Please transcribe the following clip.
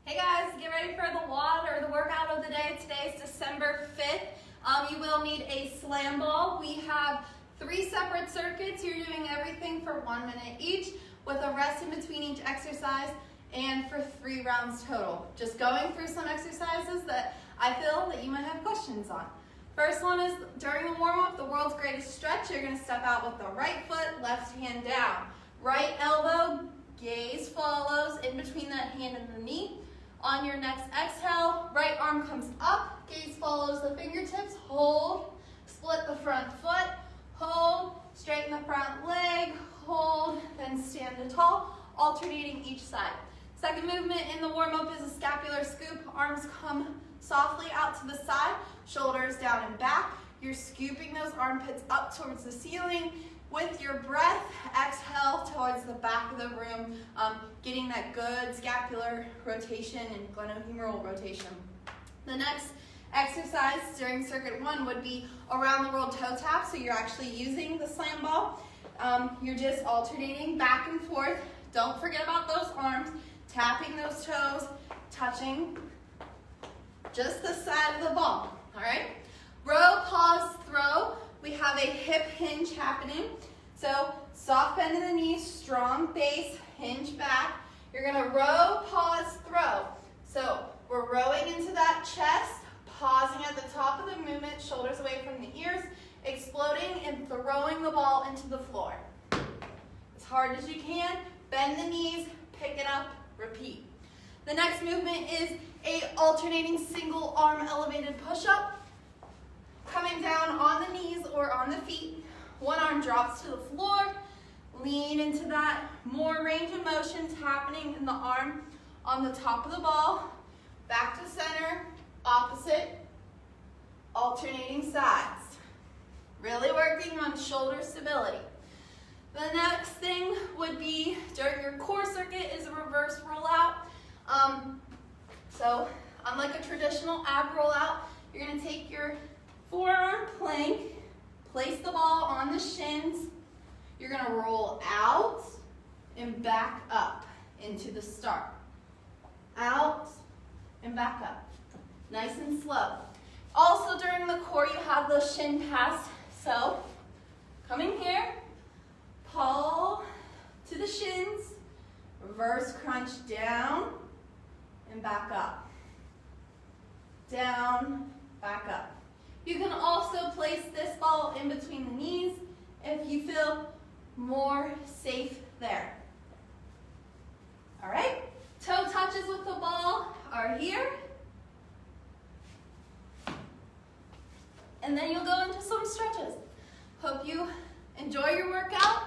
Hey guys, get ready for the WOD or the workout of the day. Today's December 5th. You will need a slam ball. We have 3 separate circuits. You're doing everything for 1 minute each with a rest in between each exercise and for 3 rounds total. Just going through some exercises that I feel that you might have questions on. First one is during the warm-up, the world's greatest stretch. You're going to step out with the right foot, left hand down. Right elbow, gaze follows in between that hand and the knee. On your next exhale, right arm comes up, gaze follows the fingertips, hold, split the front foot, hold, straighten the front leg, hold, then stand tall, alternating each side. Second movement in the warm-up is a scapular scoop. Arms come softly out to the side, shoulders down and back. You're scooping those armpits up towards the ceiling. With your breath, exhale towards the back of the room, getting that good scapular rotation and glenohumeral rotation. The next exercise during circuit 1 would be around the world toe tap. So you're actually using the slam ball. You're just alternating back and forth. Don't forget about those arms, tapping those toes, touching just the side of the ball, all right? Row, pause, throw. We have a hip hinge happening. So soft bend in the knees, strong base, hinge back. You're gonna row, pause, throw. So we're rowing into that chest, pausing at the top of the movement, shoulders away from the ears, exploding and throwing the ball into the floor. As hard as you can, bend the knees, pick it up, repeat. The next movement is a alternating single arm elevated push-up. Coming down on the knees or on the feet, one arm drops to the floor, lean into that, more range of motions happening in the arm on the top of the ball, back to center, opposite, alternating sides. Really working on shoulder stability. The next thing would be during your core circuit is a reverse rollout. So unlike a traditional ab rollout, you're gonna take your forearm plank, place the ball on the shins. You're gonna roll out and back up into the start. Out and back up. Nice and slow. Also during the core, you have those shin pass. So coming here, pull to the shins, reverse crunch down and back up. Down, back up. You can also place this ball in between the knees if you feel more safe there. All right, toe touches with the ball are here. And then you'll go into some stretches. Hope you enjoy your workout.